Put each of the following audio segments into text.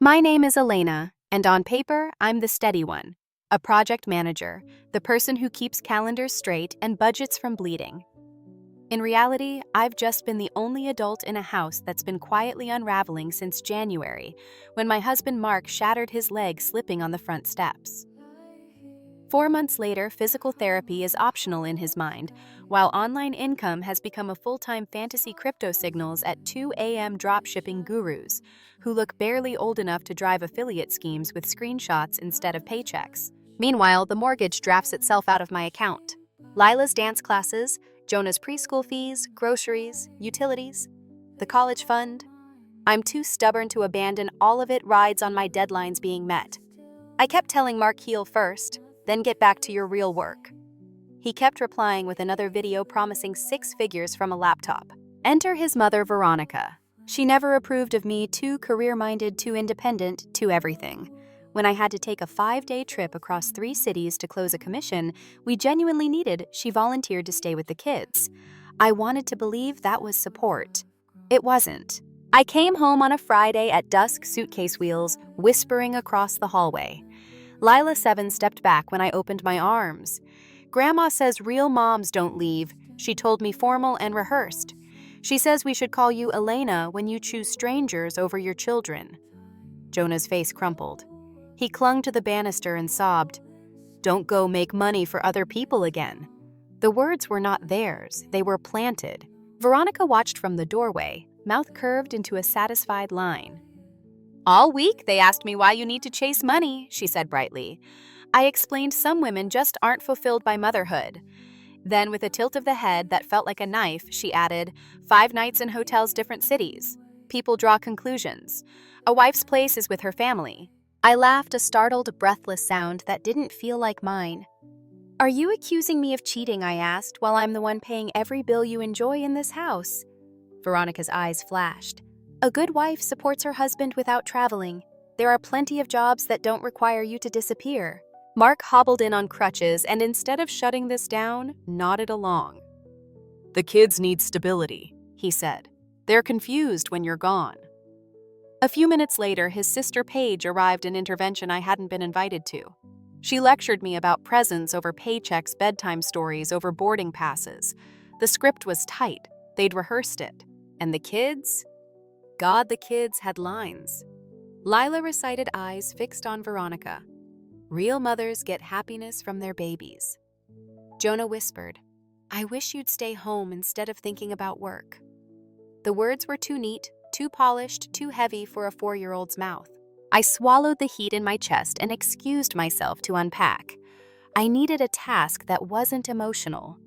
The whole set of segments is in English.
My name is Elena, and on paper, I'm the steady one. A project manager, the person who keeps calendars straight and budgets from bleeding. In reality, I've just been the only adult in a house that's been quietly unraveling since January, when my husband Mark shattered his leg slipping on the front steps. 4 months later, physical therapy is optional in his mind, while online income has become a full-time fantasy crypto signals at 2 a.m. dropshipping gurus, who look barely old enough to drive affiliate schemes with screenshots instead of paychecks. Meanwhile, the mortgage drafts itself out of my account. Lila's dance classes, Jonah's preschool fees, groceries, utilities, the college fund. I'm too stubborn to abandon all of it rides on my deadlines being met. I kept telling Mark heal first, then get back to your real work. He kept replying with another video promising 6 figures from a laptop. Enter his mother, Veronica. She never approved of me, too career-minded, too independent, too everything. When I had to take a 5-day trip across 3 cities to close a commission we genuinely needed, she volunteered to stay with the kids. I wanted to believe that was support. It wasn't. I came home on a Friday at dusk, suitcase wheels, whispering across the hallway. Lila 7 stepped back when I opened my arms. Grandma says real moms don't leave. She told me formal and rehearsed. She says we should call you Elena when you choose strangers over your children. Jonah's face crumpled. He clung to the banister and sobbed, "Don't go make money for other people again." The words were not theirs, they were planted. Veronica watched from the doorway, mouth curved into a satisfied line. "All week they asked me why you need to chase money," she said brightly. I explained some women just aren't fulfilled by motherhood. Then, with a tilt of the head that felt like a knife, she added, 5 nights in hotels, different cities. People draw conclusions. A wife's place is with her family. I laughed, a startled, breathless sound that didn't feel like mine. "Are you accusing me of cheating?" I asked, "while I'm the one paying every bill you enjoy in this house?" Veronica's eyes flashed. "A good wife supports her husband without traveling. There are plenty of jobs that don't require you to disappear." Mark hobbled in on crutches and, instead of shutting this down, nodded along. "The kids need stability," he said. "They're confused when you're gone." A few minutes later, his sister Paige arrived, an intervention I hadn't been invited to. She lectured me about presents over paychecks, bedtime stories over boarding passes. The script was tight. They'd rehearsed it. And the kids? God, the kids had lines. Lila recited, eyes fixed on Veronica. "Real mothers get happiness from their babies." Jonah whispered, "I wish you'd stay home instead of thinking about work." The words were too neat, too polished, too heavy for a 4-year-old's mouth. I swallowed the heat in my chest and excused myself to unpack. I needed a task that wasn't emotional.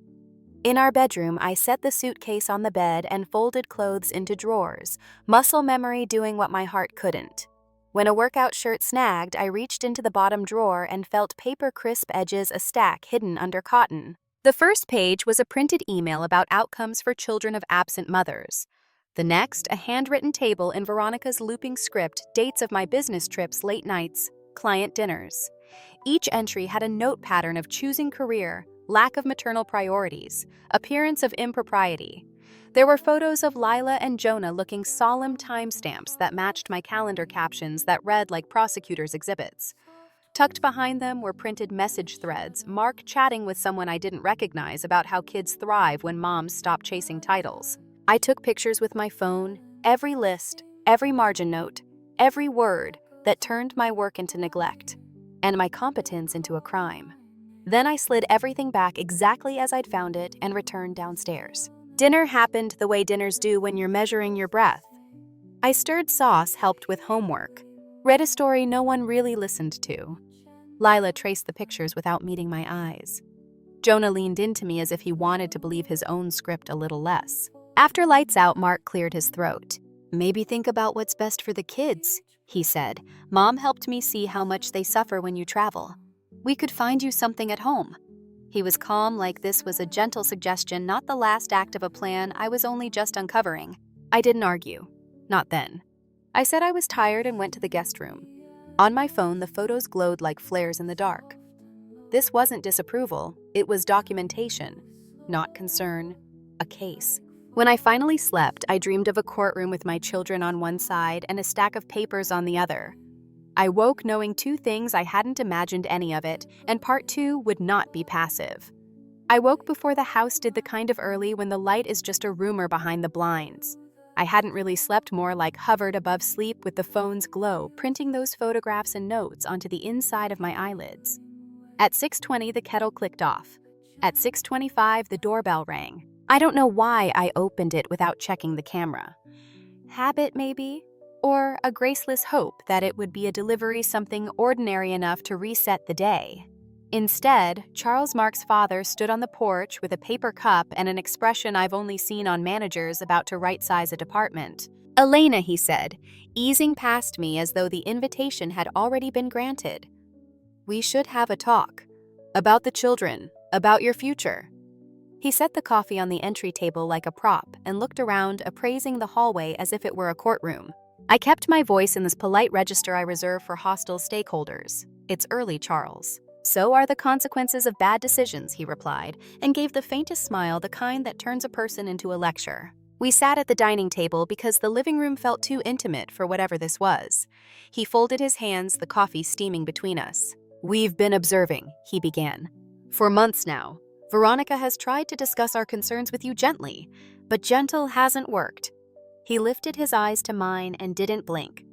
In our bedroom, I set the suitcase on the bed and folded clothes into drawers, muscle memory doing what my heart couldn't. When a workout shirt snagged, I reached into the bottom drawer and felt paper crisp edges, a stack hidden under cotton. The first page was a printed email about outcomes for children of absent mothers. The next, a handwritten table in Veronica's looping script, dates of my business trips, late nights, client dinners. Each entry had a note pattern of choosing career, lack of maternal priorities, appearance of impropriety. There were photos of Lila and Jonah looking solemn, timestamps that matched my calendar captions that read like prosecutors' exhibits. Tucked behind them were printed message threads, Mark chatting with someone I didn't recognize about how kids thrive when moms stop chasing titles. I took pictures with my phone, every list, every margin note, every word that turned my work into neglect, and my competence into a crime. Then I slid everything back exactly as I'd found it and returned downstairs. Dinner happened the way dinners do when you're measuring your breath. I stirred sauce, helped with homework, read a story no one really listened to. Lila traced the pictures without meeting my eyes. Jonah leaned into me as if he wanted to believe his own script a little less. After lights out, Mark cleared his throat. "Maybe think about what's best for the kids," he said. "Mom helped me see how much they suffer when you travel. We could find you something at home." He was calm, like this was a gentle suggestion, not the last act of a plan I was only just uncovering. I didn't argue. Not then. I said I was tired and went to the guest room. On my phone, the photos glowed like flares in the dark. This wasn't disapproval, it was documentation, not concern, a case. When I finally slept, I dreamed of a courtroom with my children on one side and a stack of papers on the other. I woke knowing two things I hadn't imagined any of it, and part two would not be passive. I woke before the house did the kind of early when the light is just a rumor behind the blinds. I hadn't really slept more, like hovered above sleep with the phone's glow, printing those photographs and notes onto the inside of my eyelids. At 6:20, the kettle clicked off. At 6:25, the doorbell rang. I don't know why I opened it without checking the camera. Habit, maybe? Or a graceless hope that it would be a delivery, something ordinary enough to reset the day. Instead, Charles Mark's father stood on the porch with a paper cup and an expression I've only seen on managers about to right-size a department. "Elena," he said, easing past me as though the invitation had already been granted. "We should have a talk. About the children, about your future." He set the coffee on the entry table like a prop and looked around, appraising the hallway as if it were a courtroom. I kept my voice in this polite register I reserve for hostile stakeholders. "It's early, Charles. So are the consequences of bad decisions," he replied, and gave the faintest smile, the kind that turns a person into a lecture. We sat at the dining table because the living room felt too intimate for whatever this was. He folded his hands, the coffee steaming between us. "We've been observing," he began. "For months now. Veronica has tried to discuss our concerns with you gently, but gentle hasn't worked." He lifted his eyes to mine and didn't blink.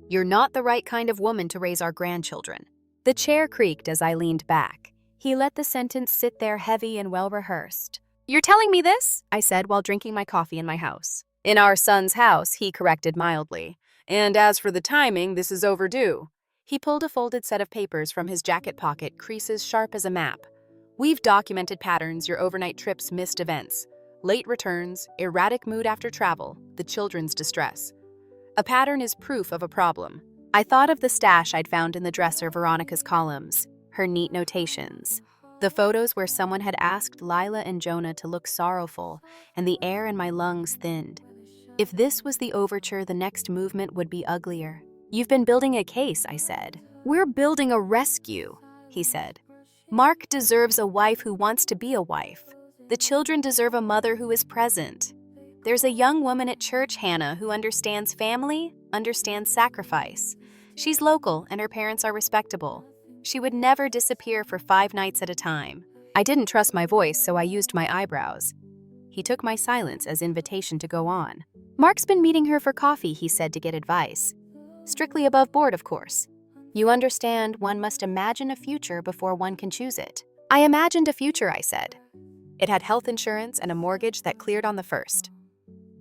"You're not the right kind of woman to raise our grandchildren." The chair creaked as I leaned back. He let the sentence sit there heavy and well-rehearsed. "You're telling me this?" I said while drinking my coffee in my house. "In our son's house," he corrected mildly. "And as for the timing, this is overdue." He pulled a folded set of papers from his jacket pocket, creases sharp as a map. "We've documented patterns, your overnight trips, missed events, late returns, erratic mood after travel, the children's distress. A pattern is proof of a problem." I thought of the stash I'd found in the dresser, Veronica's columns, her neat notations, the photos where someone had asked Lila and Jonah to look sorrowful, and the air in my lungs thinned. If this was the overture, the next movement would be uglier. "You've been building a case," I said. "We're building a rescue," he said. "Mark deserves a wife who wants to be a wife. The children deserve a mother who is present. There's a young woman at church, Hannah, who understands family, understands sacrifice. She's local and her parents are respectable. She would never disappear for 5 nights at a time." I didn't trust my voice, so I used my eyebrows. He took my silence as invitation to go on. "Mark's been meeting her for coffee," he said, to get advice. "Strictly above board, of course. You understand, one must imagine a future before one can choose it." I imagined a future, I said. It had health insurance and a mortgage that cleared on the first.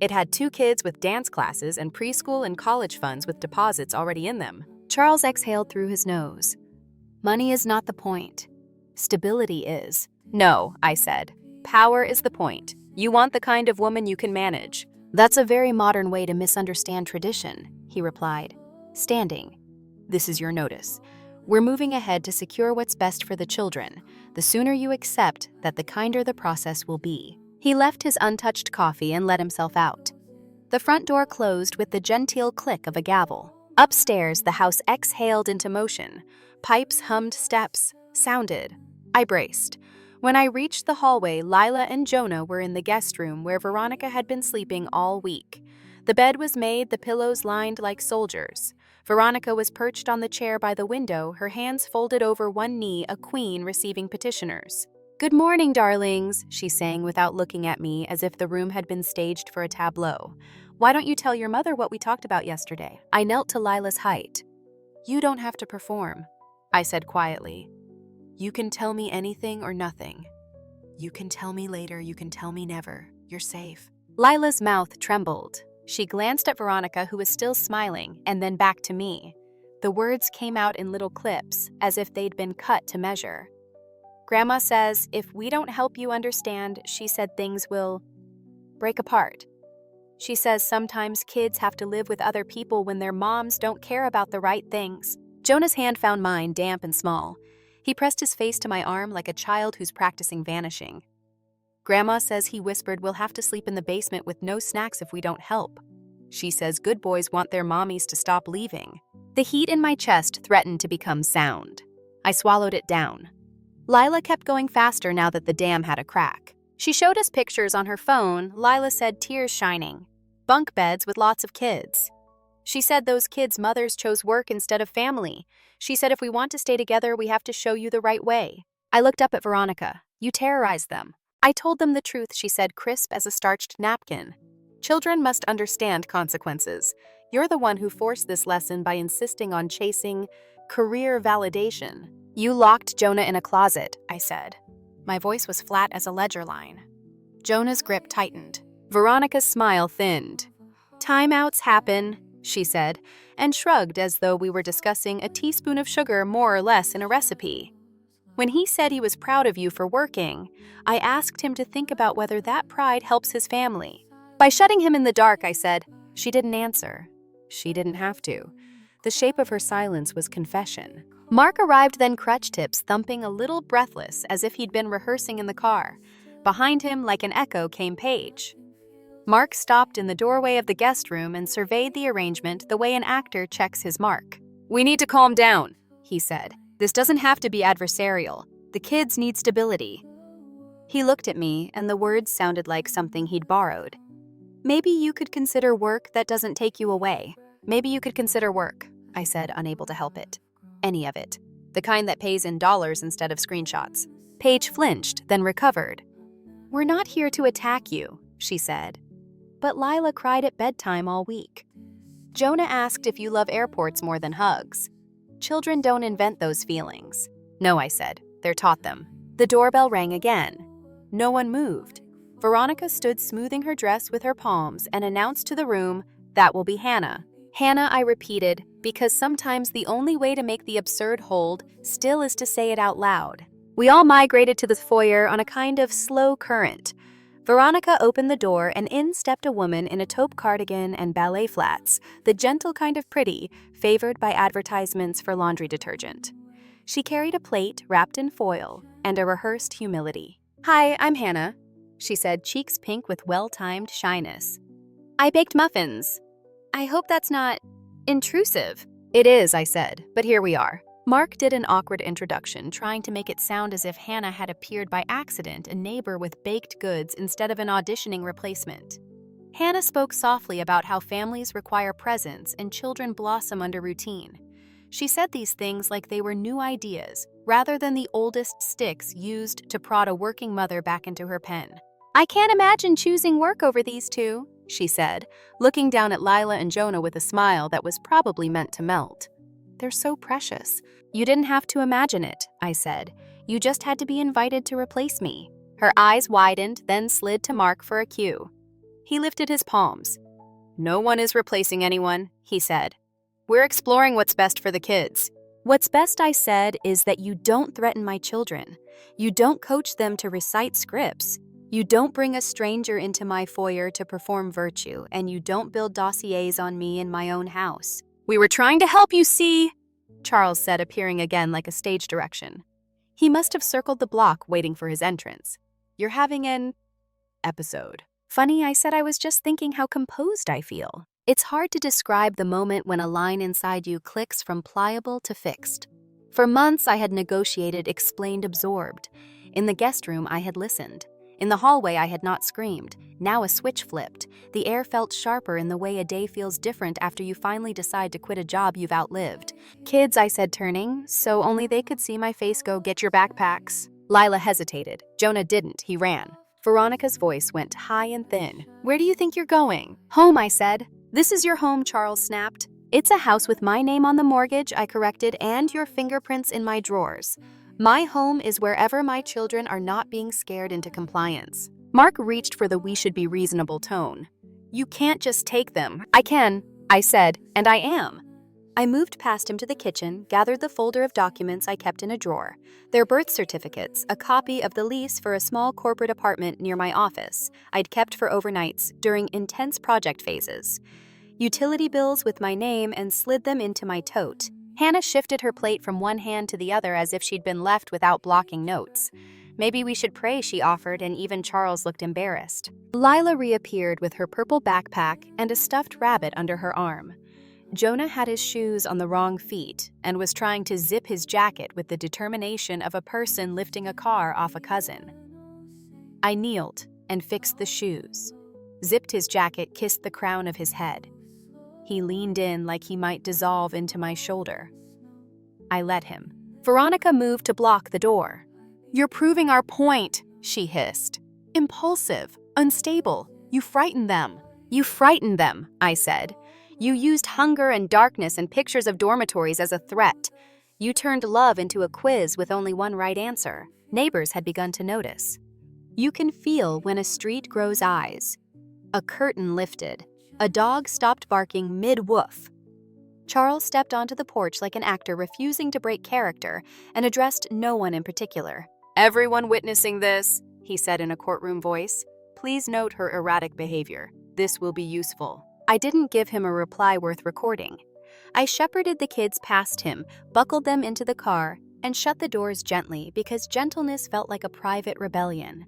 It had 2 kids with dance classes and preschool and college funds with deposits already in them. Charles exhaled through his nose. "Money is not the point. Stability is." "No," I said. "Power is the point. You want the kind of woman you can manage." "That's a very modern way to misunderstand tradition," he replied, standing. "This is your notice. We're moving ahead to secure what's best for the children. The sooner you accept that, the kinder the process will be." He left his untouched coffee and let himself out. The front door closed with the genteel click of a gavel. Upstairs, the house exhaled into motion. Pipes hummed, steps sounded. I braced. When I reached the hallway, Lila and Jonah were in the guest room where Veronica had been sleeping all week. The bed was made, the pillows lined like soldiers. Veronica was perched on the chair by the window, her hands folded over one knee, a queen receiving petitioners. "Good morning, darlings," she sang without looking at me, as if the room had been staged for a tableau. "Why don't you tell your mother what we talked about yesterday?" I knelt to Lila's height. "You don't have to perform," I said quietly. "You can tell me anything or nothing. You can tell me later, you can tell me never. You're safe." Lila's mouth trembled. She glanced at Veronica, who was still smiling, and then back to me. The words came out in little clips, as if they'd been cut to measure. "Grandma says, if we don't help you understand, she said things will break apart. She says sometimes kids have to live with other people when their moms don't care about the right things." Jonah's hand found mine, damp and small. He pressed his face to my arm like a child who's practicing vanishing. "Grandma says," he whispered, "we'll have to sleep in the basement with no snacks if we don't help. She says good boys want their mommies to stop leaving." The heat in my chest threatened to become sound. I swallowed it down. Lila kept going faster now that the dam had a crack. She showed us pictures on her phone, Lila said, tears shining. Bunk beds with lots of kids. She said those kids' mothers chose work instead of family. She said if we want to stay together, we have to show you the right way. I looked up at Veronica. You terrorized them. I told them the truth, she said, crisp as a starched napkin. Children must understand consequences. You're the one who forced this lesson by insisting on chasing career validation. You locked Jonah in a closet, I said. My voice was flat as a ledger line. Jonah's grip tightened. Veronica's smile thinned. Timeouts happen, she said, and shrugged as though we were discussing a teaspoon of sugar more or less in a recipe. When he said he was proud of you for working, I asked him to think about whether that pride helps his family. By shutting him in the dark, I said. She didn't answer. She didn't have to. The shape of her silence was confession. Mark arrived then, crutch tips thumping a little breathless as if he'd been rehearsing in the car. Behind him, like an echo, came Paige. Mark stopped in the doorway of the guest room and surveyed the arrangement the way an actor checks his mark. We need to calm down, he said. This doesn't have to be adversarial. The kids need stability. He looked at me, and the words sounded like something he'd borrowed. Maybe you could consider work that doesn't take you away. Maybe you could consider work, I said, unable to help it. Any of it. The kind that pays in dollars instead of screenshots. Paige flinched, then recovered. We're not here to attack you, she said. But Lila cried at bedtime all week. Jonah asked if you love airports more than hugs. Children don't invent those feelings. No, I said. They're taught them. The doorbell rang again. No one moved. Veronica stood smoothing her dress with her palms and announced to the room, that will be Hannah. Hannah, I repeated, because sometimes the only way to make the absurd hold still is to say it out loud. We all migrated to the foyer on a kind of slow current. Veronica opened the door and in stepped a woman in a taupe cardigan and ballet flats, the gentle kind of pretty, favored by advertisements for laundry detergent. She carried a plate wrapped in foil and a rehearsed humility. Hi, I'm Hannah, she said, cheeks pink with well-timed shyness. I baked muffins. I hope that's not intrusive. It is, I said, but here we are. Mark did an awkward introduction, trying to make it sound as if Hannah had appeared by accident, a neighbor with baked goods instead of an auditioning replacement. Hannah spoke softly about how families require presence and children blossom under routine. She said these things like they were new ideas, rather than the oldest sticks used to prod a working mother back into her pen. I can't imagine choosing work over these two, she said, looking down at Lila and Jonah with a smile that was probably meant to melt. They're so precious. You didn't have to imagine it, I said. You just had to be invited to replace me. Her eyes widened, then slid to Mark for a cue. He lifted his palms. No one is replacing anyone, he said. We're exploring what's best for the kids. What's best, I said, is that you don't threaten my children. You don't coach them to recite scripts. You don't bring a stranger into my foyer to perform virtue, and you don't build dossiers on me in my own house. We were trying to help you see, Charles said, appearing again like a stage direction. He must have circled the block waiting for his entrance. You're having an episode. Funny, I said. I was just thinking how composed I feel. It's hard to describe the moment when a line inside you clicks from pliable to fixed. For months, I had negotiated, explained, absorbed. In the guest room, I had listened. In the hallway, I had not screamed. Now a switch flipped. The air felt sharper in the way a day feels different after you finally decide to quit a job you've outlived. Kids, I said, turning, so only they could see my face go, get your backpacks. Lila hesitated. Jonah didn't. He ran. Veronica's voice went high and thin. Where do you think you're going? Home, I said. This is your home, Charles snapped. It's a house with my name on the mortgage, I corrected, and your fingerprints in my drawers. My home is wherever my children are not being scared into compliance. Mark reached for the we should be reasonable tone. You can't just take them. I can, I said, and I am. I moved past him to the kitchen, gathered the folder of documents I kept in a drawer. Their birth certificates, a copy of the lease for a small corporate apartment near my office I'd kept for overnights during intense project phases. Utility bills with my name and slid them into my tote. Hannah shifted her plate from one hand to the other as if she'd been left without blocking notes. Maybe we should pray, she offered, and even Charles looked embarrassed. Lila reappeared with her purple backpack and a stuffed rabbit under her arm. Jonah had his shoes on the wrong feet and was trying to zip his jacket with the determination of a person lifting a car off a cousin. I kneeled and fixed the shoes, zipped his jacket, kissed the crown of his head. He leaned in like he might dissolve into my shoulder. I let him. Veronica moved to block the door. "You're proving our point," she hissed. "Impulsive, unstable, you frightened them." "You frightened them," I said. "You used hunger and darkness and pictures of dormitories as a threat. You turned love into a quiz with only one right answer." Neighbors had begun to notice. You can feel when a street grows eyes. A curtain lifted. A dog stopped barking mid-woof. Charles stepped onto the porch like an actor refusing to break character and addressed no one in particular. "Everyone witnessing this," he said in a courtroom voice, "please note her erratic behavior. This will be useful." I didn't give him a reply worth recording. I shepherded the kids past him, buckled them into the car, and shut the doors gently because gentleness felt like a private rebellion.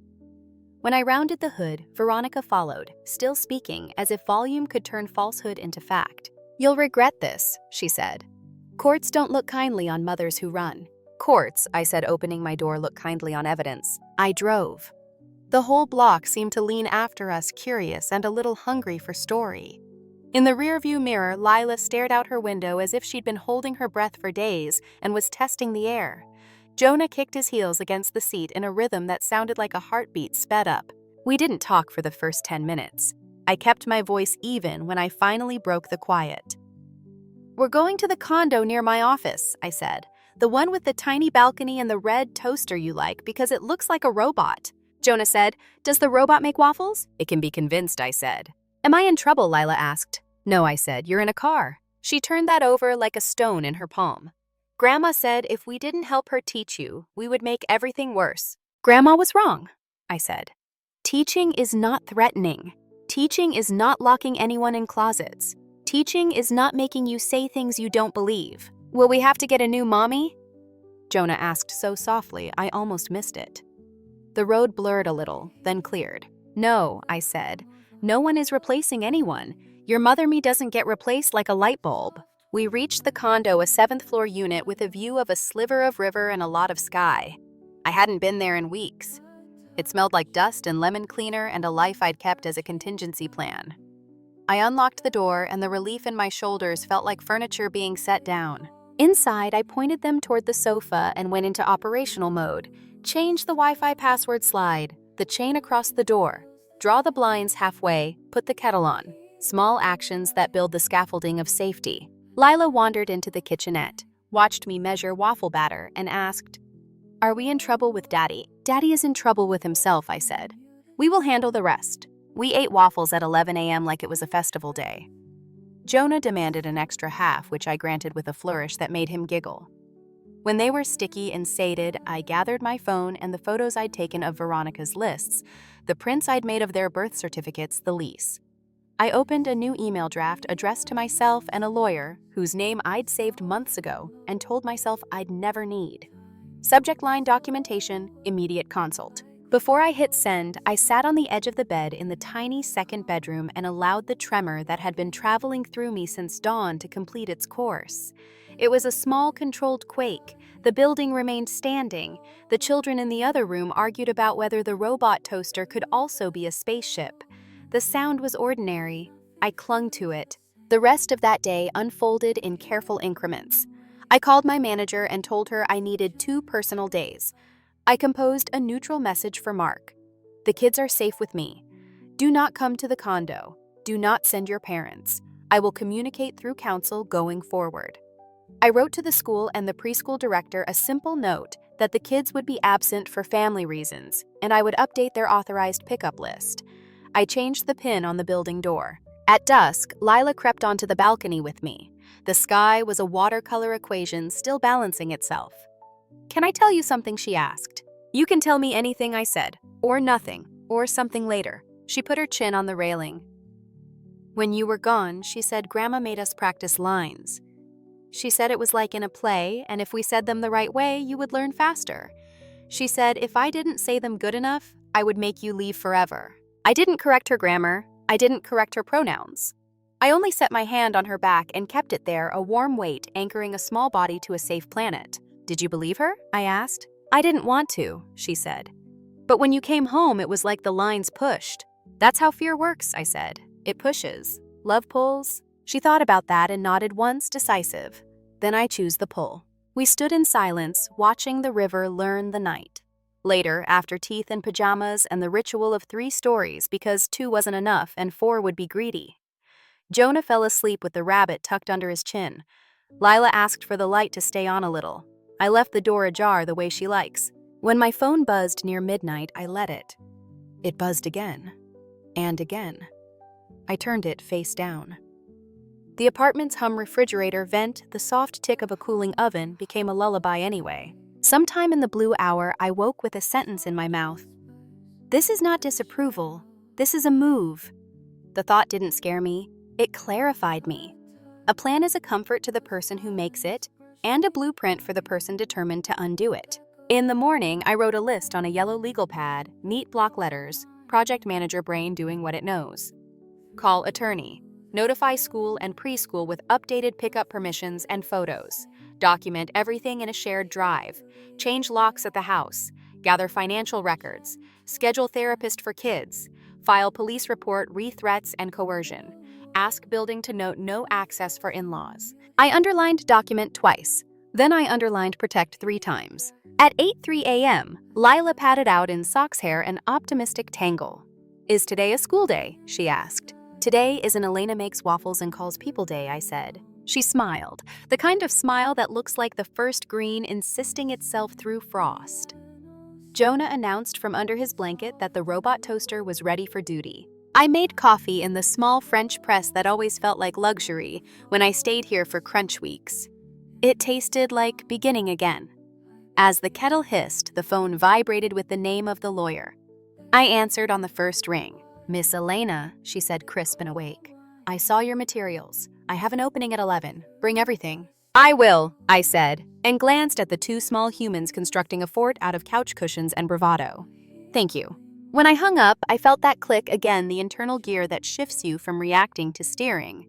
When I rounded the hood, Veronica followed, still speaking as if volume could turn falsehood into fact. "You'll regret this," she said. "Courts don't look kindly on mothers who run." "Courts," I said, opening my door, "look kindly on evidence." I drove. The whole block seemed to lean after us, curious and a little hungry for story. In the rearview mirror, Lila stared out her window as if she'd been holding her breath for days and was testing the air. Jonah kicked his heels against the seat in a rhythm that sounded like a heartbeat sped up. We didn't talk for the first 10 minutes. I kept my voice even when I finally broke the quiet. "We're going to the condo near my office," I said. "The one with the tiny balcony and the red toaster you like because it looks like a robot." Jonah said, "Does the robot make waffles?" "It can be convinced," I said. "Am I in trouble?" Lila asked. "No," I said. "You're in a car." She turned that over like a stone in her palm. "Grandma said if we didn't help her teach you, we would make everything worse." "Grandma was wrong," I said. "Teaching is not threatening. Teaching is not locking anyone in closets. Teaching is not making you say things you don't believe." "Will we have to get a new mommy?" Jonah asked so softly I almost missed it. The road blurred a little, then cleared. "No," I said. "No one is replacing anyone. Your mother-me doesn't get replaced like a light bulb." We reached the condo, a 7th-floor unit with a view of a sliver of river and a lot of sky. I hadn't been there in weeks. It smelled like dust and lemon cleaner and a life I'd kept as a contingency plan. I unlocked the door, and the relief in my shoulders felt like furniture being set down. Inside, I pointed them toward the sofa and went into operational mode. Change the Wi-Fi password, slide the chain across the door, draw the blinds halfway, put the kettle on. Small actions that build the scaffolding of safety. Lila wandered into the kitchenette, watched me measure waffle batter, and asked, "Are we in trouble with Daddy?" "Daddy is in trouble with himself," I said. "We will handle the rest." We ate waffles at 11 a.m. like it was a festival day. Jonah demanded an extra half, which I granted with a flourish that made him giggle. When they were sticky and sated, I gathered my phone and the photos I'd taken of Veronica's lists, the prints I'd made of their birth certificates, the lease. I opened a new email draft addressed to myself and a lawyer whose name I'd saved months ago and told myself I'd never need. Subject line: documentation, immediate consult. Before I hit send, I sat on the edge of the bed in the tiny second bedroom and allowed the tremor that had been traveling through me since dawn to complete its course. It was a small, controlled quake. The building remained standing. The children in the other room argued about whether the robot toaster could also be a spaceship. The sound was ordinary. I clung to it. The rest of that day unfolded in careful increments. I called my manager and told her I needed 2 personal days. I composed a neutral message for Mark. "The kids are safe with me. Do not come to the condo. Do not send your parents. I will communicate through counsel going forward." I wrote to the school and the preschool director a simple note that the kids would be absent for family reasons, and I would update their authorized pickup list. I changed the pin on the building door. At dusk, Lila crept onto the balcony with me. The sky was a watercolor equation still balancing itself. "Can I tell you something?" she asked. "You can tell me anything," I said, "or nothing, or something later." She put her chin on the railing. "When you were gone," she said, "Grandma made us practice lines. She said it was like in a play, and if we said them the right way, you would learn faster. She said if I didn't say them good enough, I would make you leave forever." I didn't correct her grammar. I didn't correct her pronouns. I only set my hand on her back and kept it there, a warm weight anchoring a small body to a safe planet. "Did you believe her?" I asked. "I didn't want to," she said. But when you came home, it was like the lines pushed. That's how fear works, I said. It pushes. Love pulls. She thought about that and nodded once, decisive. Then I choose the pull. We stood in silence, watching the river learn the night. Later, after teeth and pajamas and the ritual of 3 stories because 2 wasn't enough and 4 would be greedy, Jonah fell asleep with the rabbit tucked under his chin. Lila asked for the light to stay on a little. I left the door ajar the way she likes. When my phone buzzed near midnight, I let it. It buzzed again. And again. I turned it face down. The apartment's hum refrigerator vent, the soft tick of a cooling oven, became a lullaby anyway. Sometime in the blue hour, I woke with a sentence in my mouth. This is not disapproval. This is a move. The thought didn't scare me. It clarified me. A plan is a comfort to the person who makes it, and a blueprint for the person determined to undo it. In the morning, I wrote a list on a yellow legal pad, neat block letters, project manager brain doing what it knows. Call attorney. Notify school and preschool with updated pickup permissions and photos. Document everything in a shared drive. Change locks at the house. Gather financial records. Schedule therapist for kids. File police report re-threats and coercion. Ask building to note no access for in-laws. I underlined document twice. Then I underlined protect 3 times. At 8:03 a.m., Lila patted out in socks hair an optimistic tangle. Is today a school day? She asked. Today is an Elena makes waffles and calls people day, I said. She smiled, the kind of smile that looks like the first green insisting itself through frost. Jonah announced from under his blanket that the robot toaster was ready for duty. I made coffee in the small French press that always felt like luxury when I stayed here for crunch weeks. It tasted like beginning again. As the kettle hissed, the phone vibrated with the name of the lawyer. I answered on the first ring. Miss Elena, she said crisp and awake. I saw your materials. I have an opening at 11. Bring everything. I will, I said, and glanced at the 2 small humans constructing a fort out of couch cushions and bravado. Thank you. When I hung up, I felt that click again, the internal gear that shifts you from reacting to steering.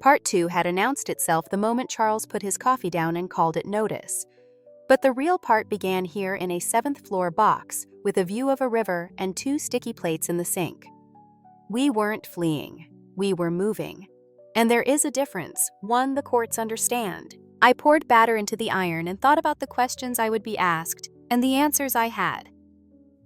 Part 2 had announced itself the moment Charles put his coffee down and called it notice. But the real part began here in a 7th floor box with a view of a river and 2 sticky plates in the sink. We weren't fleeing. We were moving. And there is a difference, one the courts understand. I poured batter into the iron and thought about the questions I would be asked and the answers I had.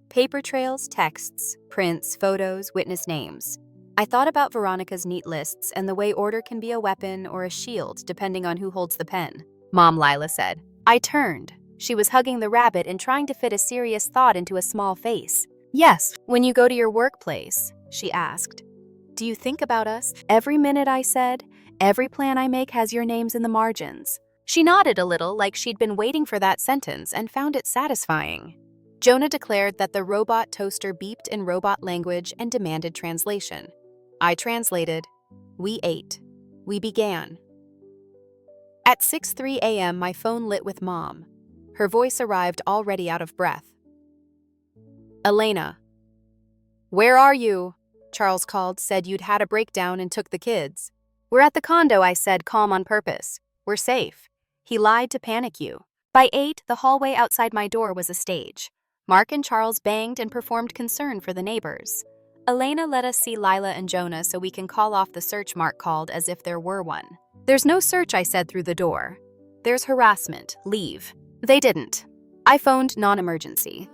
Paper trails, texts, prints, photos, witness names. I thought about Veronica's neat lists and the way order can be a weapon or a shield depending on who holds the pen. Mom, Lila said. I turned. She was hugging the rabbit and trying to fit a serious thought into a small face. Yes, when you go to your workplace, she asked. Do you think about us? Every minute, I said. Every plan I make has your names in the margins. She nodded a little like she'd been waiting for that sentence and found it satisfying. Jonah declared that the robot toaster beeped in robot language and demanded translation. I translated. We ate. We began. At 6:03 a.m., my phone lit with Mom. Her voice arrived already out of breath. Elena. Where are you? Charles called, said you'd had a breakdown and took the kids. We're at the condo, I said, calm on purpose. We're safe. He lied to panic you. By 8, the hallway outside my door was a stage. Mark and Charles banged and performed concern for the neighbors. Elena let us see Lila and Jonah so we can call off the search, Mark called, as if there were one. There's no search, I said through the door. There's harassment. Leave. They didn't. I phoned non-emergency.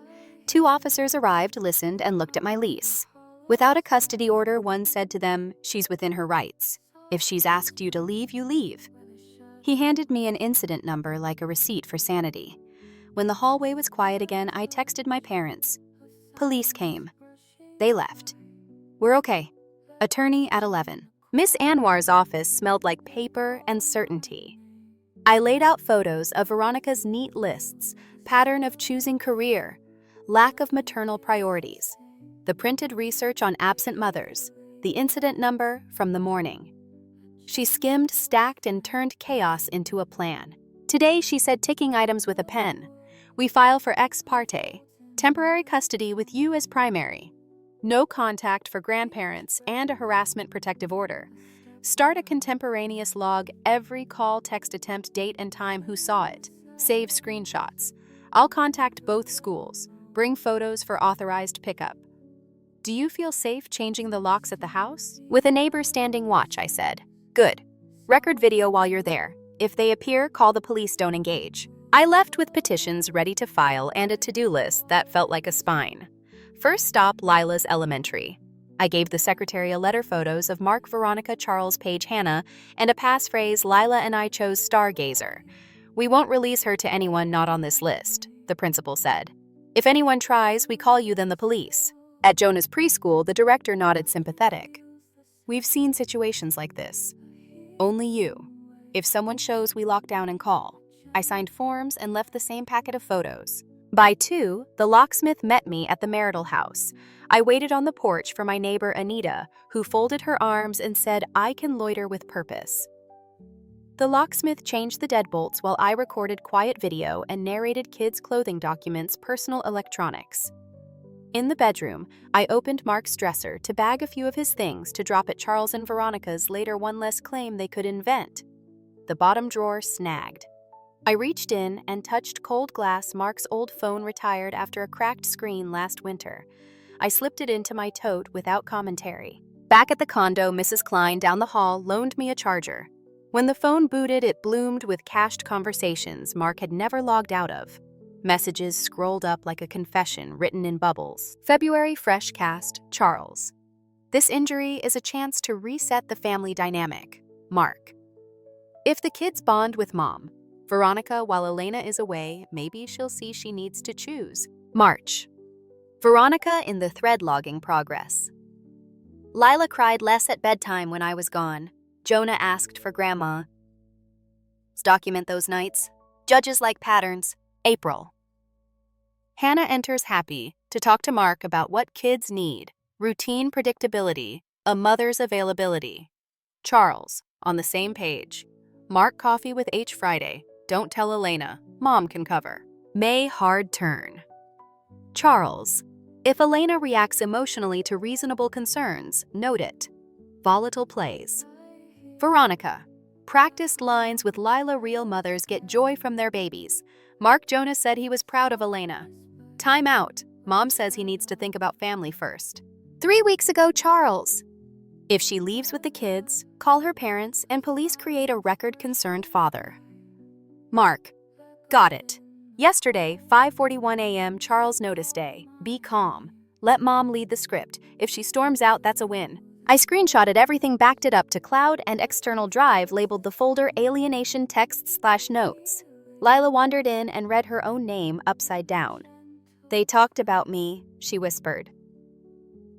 2 officers arrived, listened, and looked at my lease. Without a custody order, one said to them, she's within her rights. If she's asked you to leave, you leave. He handed me an incident number like a receipt for sanity. When the hallway was quiet again, I texted my parents. Police came. They left. We're okay. Attorney at 11. Miss Anwar's office smelled like paper and certainty. I laid out photos of Veronica's neat lists, pattern of choosing career, lack of maternal priorities, the printed research on absent mothers, the incident number from the morning. She skimmed, stacked, and turned chaos into a plan. Today, she said ticking items with a pen. We file for ex parte, temporary custody with you as primary. No contact for grandparents and a harassment protective order. Start a contemporaneous log every call, text attempt, date and time, who saw it. Save screenshots. I'll contact both schools. Bring photos for authorized pickup. Do you feel safe changing the locks at the house? With a neighbor standing watch, I said. Good. Record video while you're there. If they appear, call the police, don't engage. I left with petitions ready to file and a to-do list that felt like a spine. First stop, Lila's Elementary. I gave the secretary a letter photos of Mark, Veronica, Charles, Paige, Hannah, and a passphrase, Lila and I chose stargazer. We won't release her to anyone not on this list, the principal said. If anyone tries, we call you, then the police. At Jonah's preschool, the director nodded sympathetic. We've seen situations like this. Only you. If someone shows, we lock down and call. I signed forms and left the same packet of photos. By 2, the locksmith met me at the marital house. I waited on the porch for my neighbor Anita, who folded her arms and said, I can loiter with purpose. The locksmith changed the deadbolts while I recorded quiet video and narrated kids' clothing documents, personal electronics. In the bedroom, I opened Mark's dresser to bag a few of his things to drop at Charles and Veronica's later, one less claim they could invent. The bottom drawer snagged. I reached in and touched cold glass, Mark's old phone retired after a cracked screen last winter. I slipped it into my tote without commentary. Back at the condo, Mrs. Klein down the hall loaned me a charger. When the phone booted, it bloomed with cached conversations Mark had never logged out of. Messages scrolled up like a confession written in bubbles. February fresh cast, Charles. This injury is a chance to reset the family dynamic. Mark. If the kids bond with mom, Veronica, while Elena is away, maybe she'll see she needs to choose. March. Veronica in the thread logging progress. Lila cried less at bedtime when I was gone. Jonah asked for grandma. Let's document those nights. Judges like patterns. April. Hannah enters happy to talk to Mark about what kids need. Routine predictability, a mother's availability. Charles, on the same page. Mark coffee with H Friday. Don't tell Elena. Mom can cover. May hard turn. Charles. If Elena reacts emotionally to reasonable concerns, note it. Volatile plays. Veronica. Practiced lines with Lila. Real mothers get joy from their babies. Mark Jonas said he was proud of Elena. Time out. Mom says he needs to think about family first. 3 weeks ago, Charles. If she leaves with the kids, call her parents and police create a record concerned father. Mark. Got it. Yesterday, 5:41 a.m. Charles notice day. Be calm. Let mom lead the script. If she storms out, that's a win. I screenshotted everything, backed it up to cloud and external drive, labeled the folder alienation texts/notes. Lila wandered in and read her own name upside down. They talked about me, she whispered.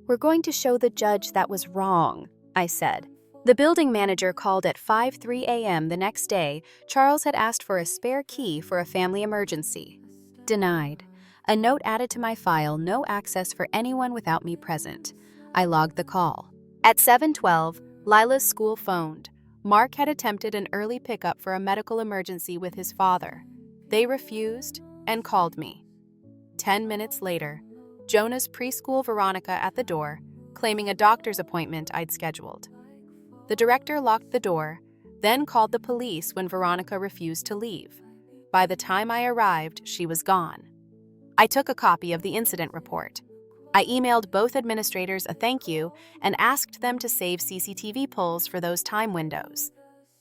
We're going to show the judge that was wrong, I said. The building manager called at 5:03 a.m. the next day. Charles had asked for a spare key for a family emergency. Denied. A note added to my file, no access for anyone without me present. I logged the call. At 7:12, Lila's school phoned. Mark had attempted an early pickup for a medical emergency with his father. They refused and called me. 10 minutes later, Jonah's preschool, Veronica at the door, claiming a doctor's appointment I'd scheduled. The director locked the door, then called the police when Veronica refused to leave. By the time I arrived, she was gone. I took a copy of the incident report. I emailed both administrators a thank you and asked them to save CCTV pulls for those time windows.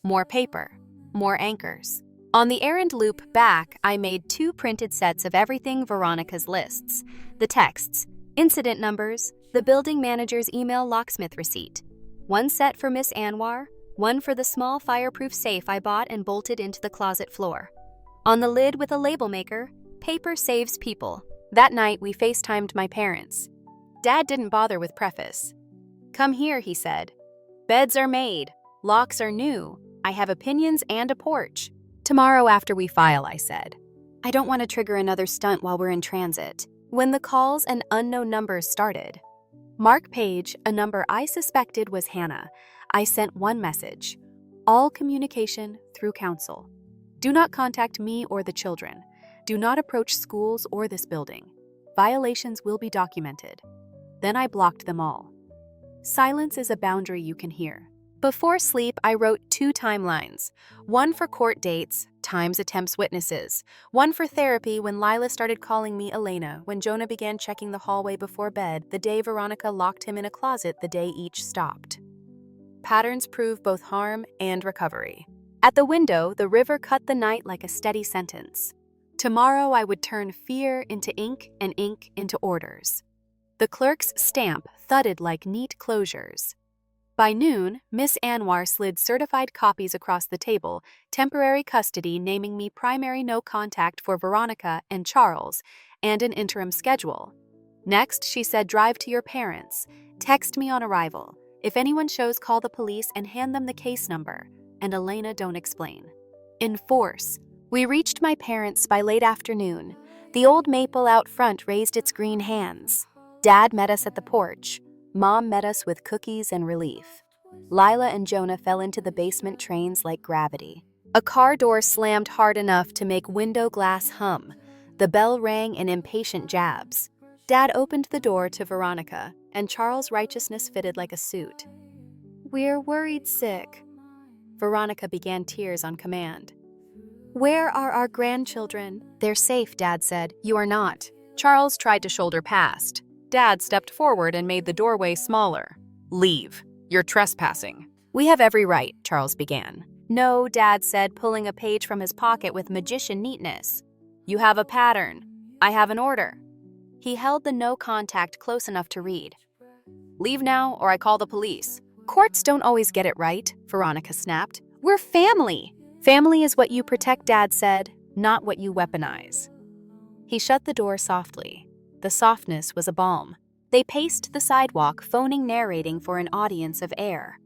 More paper, more anchors. On the errand loop back, I made 2 printed sets of everything Veronica's lists. The texts, incident numbers, the building manager's email, locksmith receipt. 1 set for Miss Anwar, 1 for the small fireproof safe I bought and bolted into the closet floor. On the lid with a label maker, paper saves people. That night, we FaceTimed my parents. Dad didn't bother with preface. Come here, he said. Beds are made. Locks are new. I have opinions and a porch. Tomorrow after we file, I said. I don't want to trigger another stunt while we're in transit. When the calls and unknown numbers started. Mark Page, a number I suspected was Hannah. I sent 1 message. All communication through counsel. Do not contact me or the children. Do not approach schools or this building. Violations will be documented. Then I blocked them all. Silence is a boundary you can hear. Before sleep, I wrote 2 timelines. One for court dates, times attempts witnesses. One for therapy when Lila started calling me Elena, when Jonah began checking the hallway before bed, the day Veronica locked him in a closet, the day each stopped. Patterns prove both harm and recovery. At the window, the river cut the night like a steady sentence. Tomorrow I would turn fear into ink and ink into orders. The clerk's stamp thudded like neat closures. By noon, Miss Anwar slid certified copies across the table, temporary custody naming me primary no contact for Veronica and Charles, and an interim schedule. Next, she said drive to your parents, text me on arrival. If anyone shows, call the police and hand them the case number. And Elena, don't explain. Enforce. We reached my parents by late afternoon. The old maple out front raised its green hands. Dad met us at the porch. Mom met us with cookies and relief. Lila and Jonah fell into the basement trains like gravity. A car door slammed hard enough to make window glass hum. The bell rang in impatient jabs. Dad opened the door to Veronica, and Charles' righteousness fitted like a suit. We're worried sick. Veronica began tears on command. Where are our grandchildren? They're safe, Dad said. You are not. Charles tried to shoulder past. Dad stepped forward and made the doorway smaller. Leave. You're trespassing. We have every right, Charles began. No, Dad said, pulling a page from his pocket with magician neatness. You have a pattern. I have an order. He held the no contact close enough to read. Leave now or I call the police. Courts don't always get it right, Veronica snapped. We're family. Family is what you protect, Dad said, not what you weaponize. He shut the door softly. The softness was a balm. They paced the sidewalk, phoning narrating for an audience of air.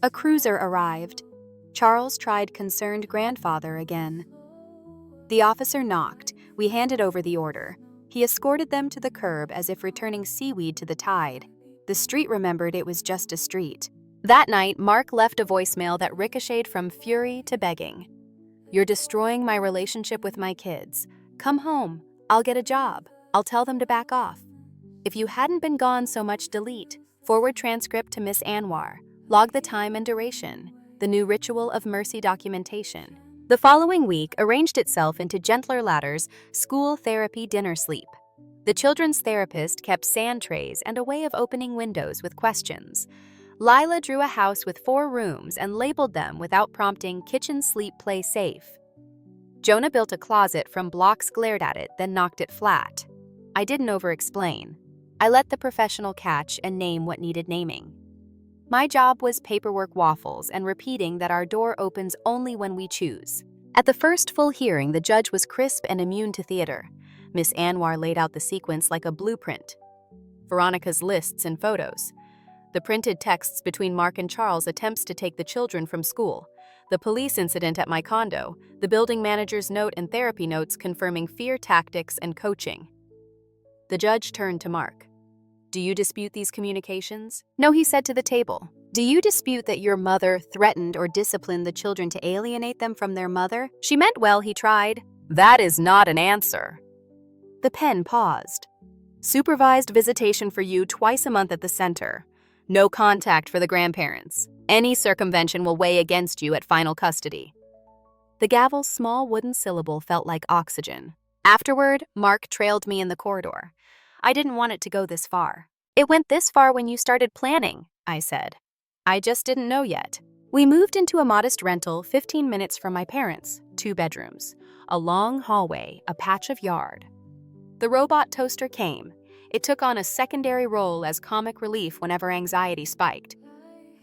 A cruiser arrived. Charles tried concerned grandfather again. The officer knocked. We handed over the order. He escorted them to the curb as if returning seaweed to the tide. The street remembered it was just a street. That night, Mark left a voicemail that ricocheted from fury to begging. You're destroying my relationship with my kids. Come home. I'll get a job. I'll tell them to back off. If you hadn't been gone so much, delete. Forward transcript to Miss Anwar. Log the time and duration. The new ritual of mercy documentation. The following week arranged itself into gentler ladders, school, therapy, dinner, sleep. The children's therapist kept sand trays and a way of opening windows with questions. Lila drew a house with 4 rooms and labeled them without prompting kitchen, sleep, play, safe. Jonah built a closet from blocks, glared at it, then knocked it flat. I didn't over-explain. I let the professional catch and name what needed naming. My job was paperwork waffles and repeating that our door opens only when we choose. At the first full hearing, the judge was crisp and immune to theater. Miss Anwar laid out the sequence like a blueprint. Veronica's lists and photos. The printed texts between Mark and Charles' attempts to take the children from school. The police incident at my condo. The building manager's note and therapy notes confirming fear tactics and coaching. The judge turned to Mark. Do you dispute these communications? No, he said to the table. Do you dispute that your mother threatened or disciplined the children to alienate them from their mother? She meant well, he tried. That is not an answer. The pen paused. Supervised visitation for you twice a month at the center. No contact for the grandparents. Any circumvention will weigh against you at final custody. The gavel's small wooden syllable felt like oxygen. Afterward, Mark trailed me in the corridor. I didn't want it to go this far. It went this far when you started planning, I said. I just didn't know yet. We moved into a modest rental 15 minutes from my parents, 2 bedrooms, a long hallway, a patch of yard. The robot toaster came. It took on a secondary role as comic relief whenever anxiety spiked.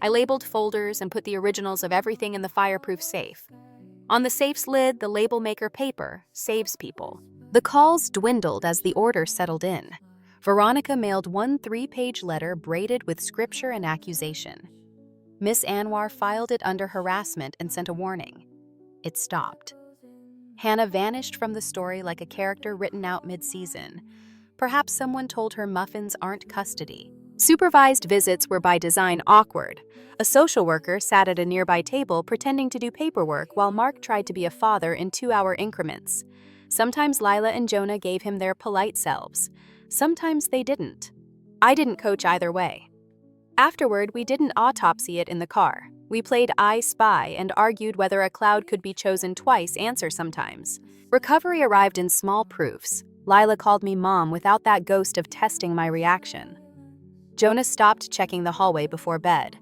I labeled folders and put the originals of everything in the fireproof safe. On the safe's lid, the label maker paper saves people. The calls dwindled as the order settled in. Veronica mailed 1 3-page letter braided with scripture and accusation. Miss Anwar filed it under harassment and sent a warning. It stopped. Hannah vanished from the story like a character written out mid-season. Perhaps someone told her muffins aren't custody. Supervised visits were by design awkward. A social worker sat at a nearby table pretending to do paperwork while Mark tried to be a father in 2-hour increments. Sometimes Lila and Jonah gave him their polite selves. Sometimes they didn't. I didn't coach either way. Afterward, we didn't autopsy it in the car. We played I Spy and argued whether a cloud could be chosen twice answer sometimes. Recovery arrived in small proofs. Lila called me mom without that ghost of testing my reaction. Jonas stopped checking the hallway before bed.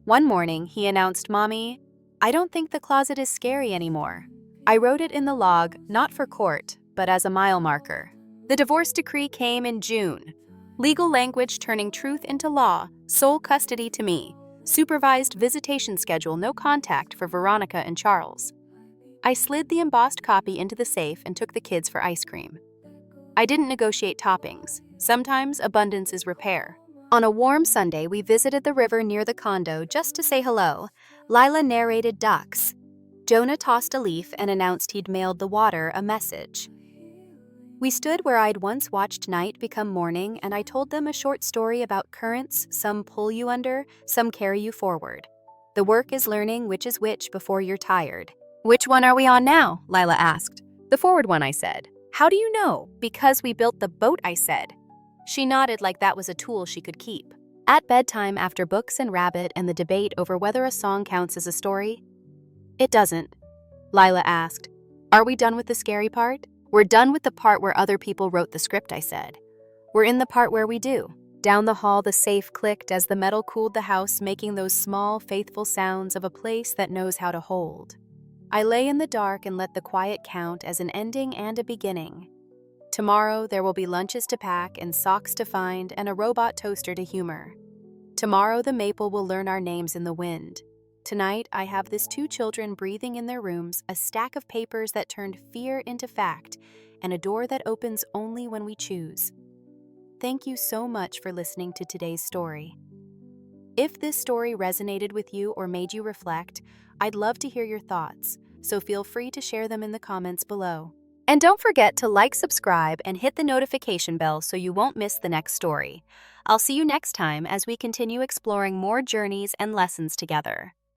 One morning, he announced, "Mommy, I don't think the closet is scary anymore." I wrote it in the log, not for court, but as a mile marker. The divorce decree came in June. Legal language turning truth into law, sole custody to me. Supervised visitation schedule, no contact for Veronica and Charles. I slid the embossed copy into the safe and took the kids for ice cream. I didn't negotiate toppings. Sometimes abundance is repair. On a warm Sunday, we visited the river near the condo just to say hello. Lila narrated ducks. Jonah tossed a leaf and announced he'd mailed the water a message. We stood where I'd once watched night become morning, and I told them a short story about currents, some pull you under, some carry you forward. The work is learning which is which before you're tired. "Which one are we on now?" Lila asked. "The forward one," I said. "How do you know?" "Because we built the boat," I said. She nodded like that was a tool she could keep. At bedtime, after books and rabbit and the debate over whether a song counts as a story, "It doesn't," Lila asked. "Are we done with the scary part?" "We're done with the part where other people wrote the script," I said. "We're in the part where we do." Down the hall, the safe clicked as the metal cooled the house, making those small, faithful sounds of a place that knows how to hold. I lay in the dark and let the quiet count as an ending and a beginning. Tomorrow, there will be lunches to pack and socks to find and a robot toaster to humor. Tomorrow, the maple will learn our names in the wind. Tonight, I have these 2 children breathing in their rooms, a stack of papers that turned fear into fact, and a door that opens only when we choose. Thank you so much for listening to today's story. If this story resonated with you or made you reflect, I'd love to hear your thoughts, so feel free to share them in the comments below. And don't forget to like, subscribe, and hit the notification bell so you won't miss the next story. I'll see you next time as we continue exploring more journeys and lessons together.